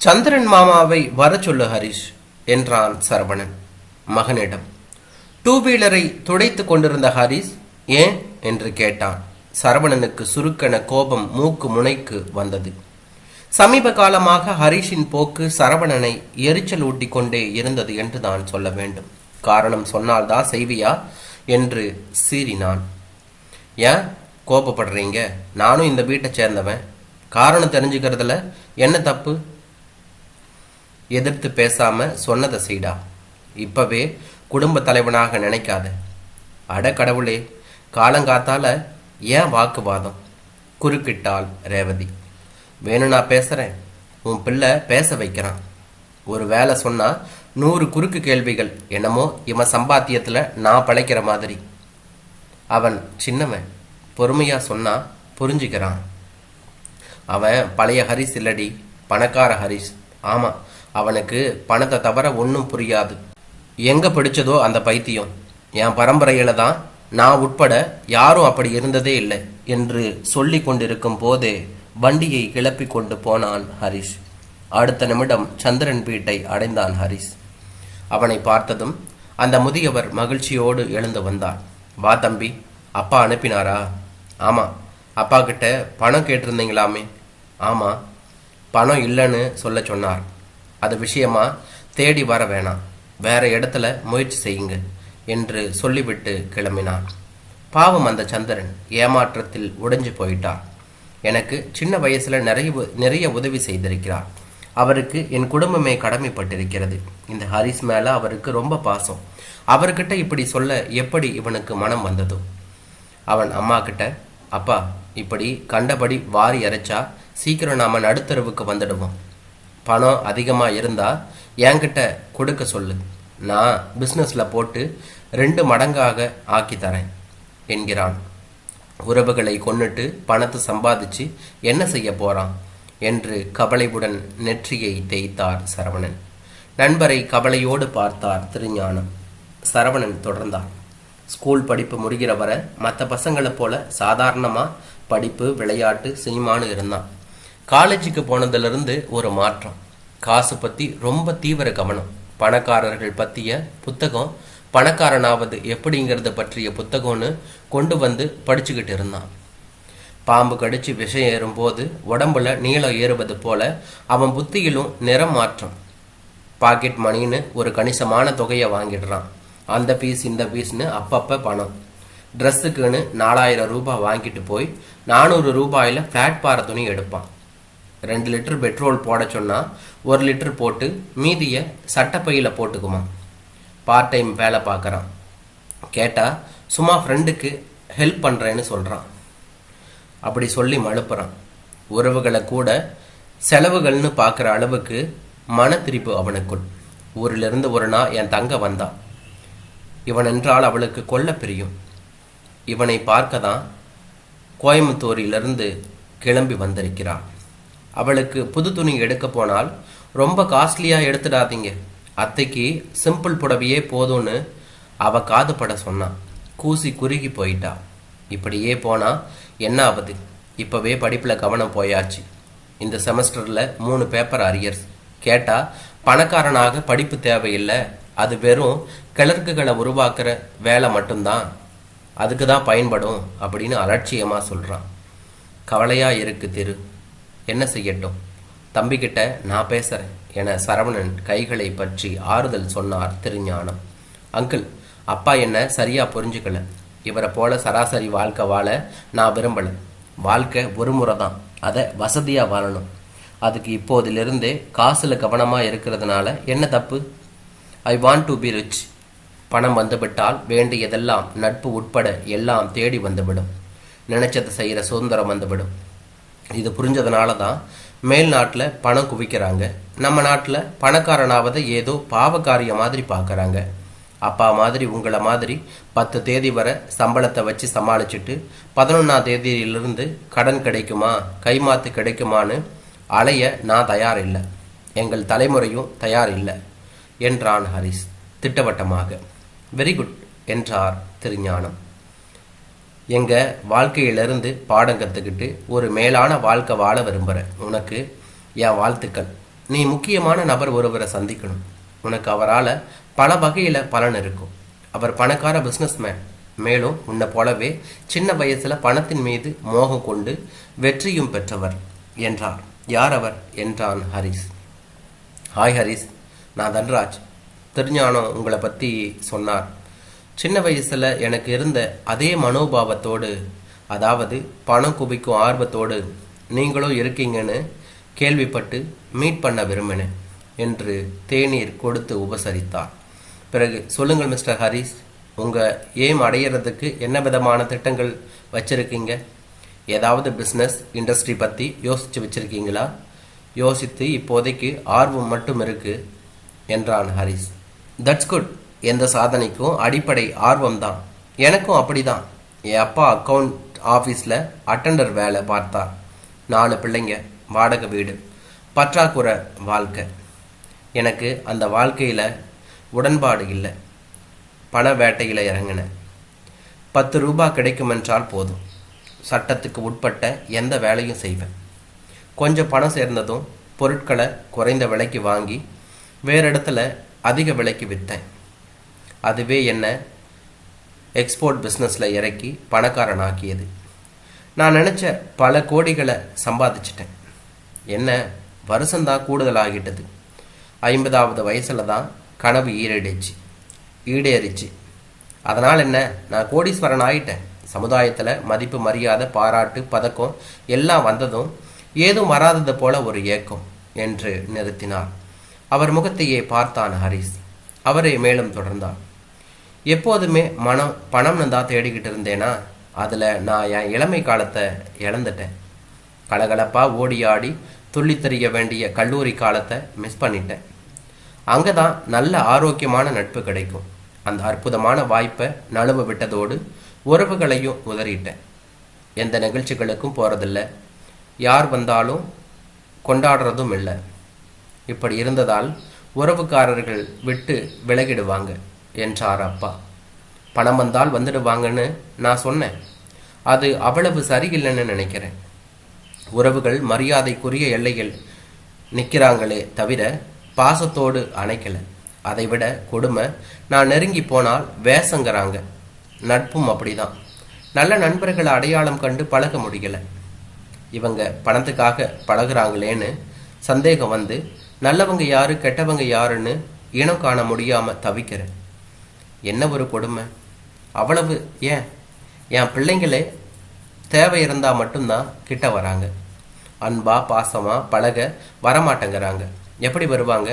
சந்திரன் மாமாவை வர சொல்லு ஹரிஷ் என்றான் சரவணன் மகனிடம். டூ வீலரை துடைத்துக் கொண்டிருந்த ஹரிஷ் ஏன் என்று கேட்டான். சரவணனுக்கு சுருக்கென கோபம் மூக்கு முனைக்கு வந்தது. சமீப காலமாக ஹரிஷின் போக்கு சரவணனை எரிச்சல் ஊட்டி கொண்டே இருந்தது என்று தான் சொல்ல வேண்டும். காரணம் சொன்னால்தான் செய்வியா என்று சீறினான். ஏன் கோபப்படுறீங்க? நானும் இந்த வீட்டை சேர்ந்தவன். காரணம் தெரிஞ்சுக்கிறதுல என்ன தப்பு? எதிர்த்து பேசாம சொன்னதை செய்டா. இப்பவே குடும்ப தலைவனாக நினைக்காத. அட கடவுளே, காலங்காத்தால ஏன் வாக்குவாதம்? குறுக்கிட்டாள் ரேவதி. வேணும் நான் பேசுறேன், உன் பிள்ளை பேச வைக்கிறான். ஒரு வேலை சொன்னா 100 குறுக்கு கேள்விகள். என்னமோ இவன் சம்பாத்தியத்துல நான் பழைக்கிற மாதிரி. அவன் சின்னவன், பொறுமையா சொன்னா புரிஞ்சுக்கிறான். அவன் பழைய ஹரிஷ் இல்லடி, பணக்கார ஹரிஷ். ஆமா, அவனுக்கு பணத்தை தவிர ஒன்றும் புரியாது. எங்க பிடிச்சதோ அந்த பைத்தியம். என் பரம்பரையில தான் நான் உட்பட யாரும் அப்படி இருந்ததே இல்லை என்று சொல்லி கொண்டிருக்கும் போதே வண்டியை கிளப்பி கொண்டு போனான் ஹரிஷ். அடுத்த நிமிடம் சந்திரன் வீட்டை அடைந்தான் ஹரிஷ். அவனை பார்த்ததும் அந்த முதியவர் மகிழ்ச்சியோடு எழுந்து வந்தார். வா தம்பி, அப்பா அனுப்பினாரா? ஆமா. அப்பா கிட்ட பணம் கேட்டிருந்தீங்களாமே? ஆமா, பணம் இல்லைன்னு சொல்ல சொன்னார். அது விஷயமா தேடி வர வேணாம், வேற இடத்துல முயற்சி செய்யுங்க என்று சொல்லிவிட்டு கிளம்பினான். பாவம் அந்த சந்திரன் ஏமாற்றத்தில் உடைஞ்சு போயிட்டார். எனக்கு சின்ன வயசுல நிறைய உதவி செய்திருக்கிறார். அவருக்கு என் குடும்பமே கடமைப்பட்டிருக்கிறது. இந்த ஹரிஷ் மேல அவருக்கு ரொம்ப பாசம். அவர்கிட்ட இப்படி சொல்ல எப்படி இவனுக்கு மனம் வந்ததோ? அவன் அம்மா கிட்ட, அப்பா இப்படி கண்டபடி வாரி அரைச்சா சீக்கிரம் நாம நடுத்தருவுக்கு வந்துடுவோம். பணம் அதிகமா இருந்தா என்கிட்ட கொடுக்க சொல்லு, நான் பிஸ்னஸ்ல போட்டு 2 மடங்காக ஆக்கி தரேன் என்கிறான். உறவுகளை கொன்னுட்டு பணத்தை சம்பாதிச்சு என்ன செய்ய போறான் என்று கவலையுடன் நெற்றியை தேய்த்தார் சரவணன். நண்பரை கவலையோடு பார்த்தார் திருஞானம். சரவணன் தொடர்ந்தார். ஸ்கூல் படிப்பு முடிகிற வரை மற்ற பசங்களை போல சாதாரணமா படிப்பு, விளையாட்டு, சினிமான்னு இருந்தான். காலேஜுக்கு போனதிலிருந்து ஒரு மாற்றம். காசு பத்தி ரொம்ப தீவிர கவனம். பணக்காரர்கள் பத்திய புத்தகம், பணக்காரனாவது எப்படிங்கிறத பற்றிய புத்தகம்னு கொண்டு வந்து படிச்சுக்கிட்டு இருந்தான். பாம்பு கடிச்சு விஷம் ஏறும்போது உடம்புல நீளம் ஏறுவது போல அவன் புத்தியிலும் நிறம் மாற்றம். பாக்கெட் மணின்னு ஒரு கணிசமான தொகையை வாங்கிடுறான். அந்த பீஸ் இந்த பீஸ்னு அப்பப்ப பணம். ட்ரெஸ்ஸுக்குன்னு 4000 ரூபாய் வாங்கிட்டு போய் 400 ரூபாயில ஃபிளாட் பாறை துணி எடுப்பான். 2 லிட்டர் பெட்ரோல் போட சொன்னா 1 லிட்டர் போட்டு மீதிய சட்டப்பையில போட்டுக்குமான். பார்ட் டைம் வேலை பார்க்குறான். கேட்டா சும்மா ஃப்ரெண்டுக்கு ஹெல்ப் பண்ணுறேன்னு சொல்கிறான். அப்படி சொல்லி மழுப்புறான். உறவுகளை கூட செலவுகள்னு பார்க்குற அளவுக்கு மன திரிப்பு அவனுக்குள். ஊரிலிருந்து ஒரு நாள் என் தங்க வந்தான். இவன் என்றால் அவளுக்கு கொல்ல பிரியும். இவனை பார்க்க தான் கோயம்புத்தூரிலிருந்து கிளம்பி வந்திருக்கிறான். அவளுக்கு புது துணி எடுக்க போனால் ரொம்ப காஸ்ட்லியாக எடுத்துடாதீங்க, அத்தைக்கு சிம்பிள் புடவையே போதும்னு அவ காது பட சொன்னான். கூசி குறுகி போயிட்டா. இப்படியே போனா என்ன ஆகுது? இப்பவே படிப்பில் கவனம் போயாச்சு. இந்த செமஸ்டரில் 3 பேப்பர் அரியர்ஸ். கேட்டா பணக்காரனாக படிப்பு தேவையில்லை, அது வெறும் கிளர்க்குகளை உருவாக்குற வேலை மட்டும்தான், அதுக்கு தான் பயன்படும் அப்படின்னு அலட்சியமாக சொல்கிறான். கவலையாக இருக்கு திரு, என்ன செய்யட்டும்? தம்பிக்கிட்ட நான் பேசுகிறேன் என சரவணன் கைகளை பற்றி ஆறுதல் சொன்னார் திருஞானம். அங்கிள், அப்பா என்ன சரியாக புரிஞ்சுக்கல. இவரை போல சராசரி வாழ்க்கை வாழ நான் விரும்பலை. வாழ்க்கை ஒரு முறை தான், அதை வசதியாக வாழணும். அதுக்கு இப்போதிலிருந்தே காசில் கவனமாக இருக்கிறதுனால என்ன தப்பு? I want to be rich. பணம் வந்துவிட்டால் வேண்டியதெல்லாம் நட்பு உட்பட எல்லாம் தேடி வந்துவிடும். நினைச்சதை செய்கிற சுதந்திரம் வந்துவிடும். இது புரிஞ்சதுனால தான் மேல் நாட்டில் பணம் குவிக்கிறாங்க. நம்ம நாட்டில் பணக்காரனாவதை ஏதோ பாவக்காரிய மாதிரி பார்க்குறாங்க. அப்பா மாதிரி உங்களை மாதிரி 10 தேதி வரை சம்பளத்தை வச்சு சமாளிச்சுட்டு 11ஆம் தேதியிலிருந்து கடன் கிடைக்குமா, கைமாத்து கிடைக்குமான்னு அலைய நான் தயார் இல்லை. எங்கள் தலைமுறையும் தயார் இல்லை என்றான் ஹரிஷ் திட்டவட்டமாக. வெரி குட் என்றார் திருஞானம். எங்க வாழ்க்கையிலிருந்து பாடம் கற்றுக்கிட்டு ஒரு மேலான வாழ்க்கை வாழ விரும்புகிறேன். உனக்கு என் வாழ்த்துக்கள். நீ முக்கியமான நபர் ஒருவரை சந்திக்கணும். உனக்கு அவரால் பல வகையில் பலன் இருக்கும். அவர் பணக்கார பிஸ்னஸ்மேன். மேலும் உன்னை போலவே சின்ன வயசில் பணத்தின் மீது மோகம் கொண்டு வெற்றியும் பெற்றவர் என்றார். யார் அவர் என்றான் ஹரிஸ். ஹாய் ஹரிஸ், நான் தன்ராஜ். திருஞானம் உங்களை பற்றி சொன்னார். சின்ன வயசில் எனக்கு இருந்த அதே மனோபாவத்தோடு, அதாவது பணம் குவிக்கும் ஆர்வத்தோடு நீங்களும் இருக்கீங்கன்னு கேள்விப்பட்டு மீட் பண்ண விரும்பினேன் என்று தேநீர் கொடுத்து உபசரித்தார். பிறகு சொல்லுங்கள் மிஸ்டர் ஹரிஸ், உங்கள் எய்ம் அடையிறதுக்கு என்ன விதமான திட்டங்கள் வச்சுருக்கீங்க? ஏதாவது பிஸ்னஸ் இண்டஸ்ட்ரி பற்றி யோசித்து வச்சுருக்கீங்களா? யோசித்து இப்போதைக்கு ஆர்வம் மட்டும் இருக்குது என்றான் ஹரிஸ். That's good. எந்த சாதனைக்கும் அடிப்படை ஆர்வம் தான். எனக்கும் அப்படி தான். என் அப்பா அக்கௌண்ட் ஆஃபீஸில் அட்டெண்டர் வேலை பார்த்தார். 4 பிள்ளைங்க, வாடகை வீடு, பற்றாக்குறை வாழ்க்கை. எனக்கு அந்த வாழ்க்கையில் உடன்பாடு இல்லை. பண வேட்டையில் இறங்கினேன். 10 ரூபாய் கிடைக்குமென்றால் போதும், சட்டத்துக்கு உட்பட்ட எந்த வேலையும் செய்வேன். கொஞ்சம் பணம் சேர்ந்ததும் பொருட்களை குறைந்த விலைக்கு வாங்கி வேறு இடத்துல அதிக விலைக்கு விற்றேன். அதுவே என்னை எக்ஸ்போர்ட் பிஸ்னஸில் இறக்கி பணக்காரனாக்கியது. நான் நினச்ச பல கோடிகளை சம்பாதிச்சிட்டேன். என்ன வருஷம்தான் கூடுதலாகிட்டது. 50வது வயசில் தான் கனவு ஈடேறிச்சு. அதனால் என்ன, நான் கோடீஸ்வரன் ஆகிட்டேன். சமுதாயத்தில் மதிப்பு, மரியாதை, பாராட்டு, பதக்கம் எல்லாம் வந்ததும் ஏதும் வராதது போல ஒரு ஏக்கம் என்று நிறுத்தினார். அவர் முகத்தையே பார்த்தான் ஹரிஸ். அவரே மேலும் தொடர்ந்தார். எப்போதுமே பணம்னு தான் தேடிக்கிட்டு இருந்தேனா, அதில் நான் என் இளமை காலத்தை இழந்துட்டேன். கலகலப்பாக ஓடி ஆடி துள்ளி தெரிய வேண்டிய கல்லூரி காலத்தை மிஸ் பண்ணிட்டேன். அங்கே தான் நல்ல ஆரோக்கியமான நட்பு கிடைக்கும். அந்த அற்புதமான வாய்ப்பை நழுவ விட்டதோடு உறவுகளையும் உதறிட்டேன். எந்த நிகழ்ச்சிகளுக்கும் போகிறதில்ல, யார் வந்தாலும் கொண்டாடுறதும் இல்லை. இப்படி இருந்ததால் உறவுக்காரர்கள் விட்டு விலகிடுவாங்க என்றார் அப்பா. பணம் வந்தால் வந்துடுவாங்கன்னு நான் சொன்னேன். அது அவ்வளவு சரியில்லைன்னு நினைக்கிறேன். உறவுகள் மரியாதைக்குரிய எல்லையில் நிற்கிறாங்களே தவிர பாசத்தோடு அணைக்கலை. அதைவிட கொடுமை, நான் நெருங்கி போனால் வேசங்கிறாங்க. நட்பும் அப்படிதான். நல்ல நண்பர்களை அடையாளம் கண்டு பழக முடியலை. இவங்க பணத்துக்காக பழகுறாங்களேன்னு சந்தேகம் வந்து நல்லவங்க யாரு கெட்டவங்க யாருன்னு இனம் காண முடியாமல் தவிக்கிறேன். என்ன ஒரு கொடுமை! அவ்வளவு ஏன், என் பிள்ளைங்களே தேவை இருந்தால் மட்டும்தான் கிட்ட வராங்க. அன்பா பாசமாக பழக வரமாட்டேங்கிறாங்க. எப்படி வருவாங்க?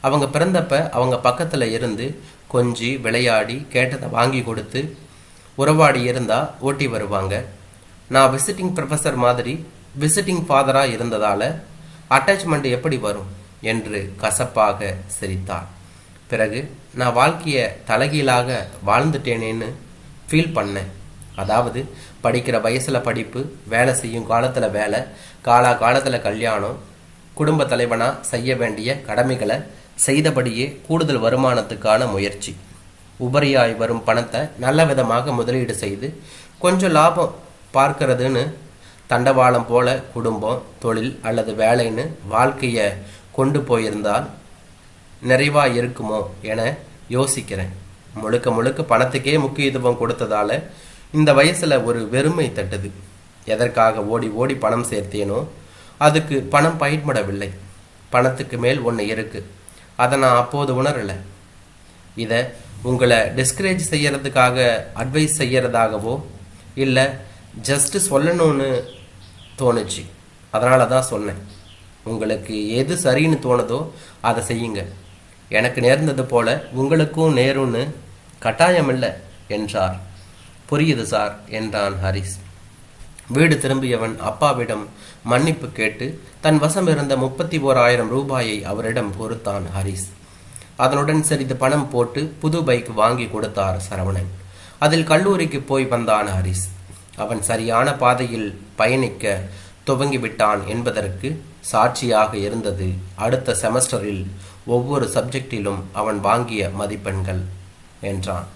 அவங்க பிறந்தப்ப அவங்க பக்கத்தில் இருந்து கொஞ்சி விளையாடி கேட்டதை வாங்கி கொடுத்து உறவாடி இருந்தால் ஓட்டி வருவாங்க. நான் விசிட்டிங் ப்ரொஃபஸர் மாதிரி விசிட்டிங் ஃபாதராக இருந்ததால் அட்டாச்மெண்ட் எப்படி வரும் என்று கசப்பாக சிரித்தார். பிறகு நான் வாழ்க்கையை தலைகீழாக வாழ்ந்துட்டேனேன்னு ஃபீல் பண்ணேன். அதாவது படிக்கிற வயசில் படிப்பு, வேலை செய்யும் காலத்தில் வேலை, காலத்தில் கல்யாணம், குடும்ப தலைவனாக செய்ய வேண்டிய கடமைகளை செய்தபடியே கூடுதல் வருமானத்துக்கான முயற்சி, உபரியாய் வரும் பணத்தை நல்ல விதமாக முதலீடு செய்து கொஞ்சம் லாபம் பார்க்கறதுன்னு தண்டவாளம் போல குடும்பம், தொழில் அல்லது வேலைன்னு வாழ்க்கையை கொண்டு போயிருந்தால் நிறைவாக இருக்குமோ என யோசிக்கிறேன். முழுக்க பணத்துக்கே முக்கியத்துவம் கொடுத்ததால இந்த வயசில் ஒரு வெறுமை தட்டுது. எதற்காக ஓடி ஓடி பணம் சேர்த்தேனோ அதுக்கு பணம் பயன்படவில்லை. பணத்துக்கு மேல் ஒன்று இருக்குது, அதை நான் அப்போது உணரலை. இதை உங்களை டிஸ்கரேஜ் செய்யறதுக்காக அட்வைஸ் செய்யறதாகவோ இல்லை ஜஸ்ட்டு சொல்லணும்னு தோணுச்சு, அதனால தான் சொன்னேன். உங்களுக்கு எது சரின்னு தோணுதோ அதை செய்யுங்க. எனக்கு நேர்ந்தது போல உங்களுக்கும் நேரும்னு கட்டாயம் இல்லை என்றார். புரியுது சார் என்றான் ஹரிஸ். வீடு திரும்பியவன் அப்பாவிடம் மன்னிப்பு கேட்டு தன் வசம் இருந்த 31,000 ரூபாயை அவரிடம் பொறுத்தான் ஹரிஸ். அதனுடன் சிறிது பணம் போட்டு புது பைக் வாங்கி கொடுத்தார் சரவணன். அதில் கல்லூரிக்கு போய் வந்தான் ஹரிஸ். அவன் சரியான பாதையில் பயணிக்க துவங்கிவிட்டான் என்பதற்கு சாட்சியாக இருந்தது அடுத்த செமஸ்டரில் ஒவ்வொரு சப்ஜெக்டிலும் அவன் வாங்கிய மதிப்பெண்கள் என்றான்.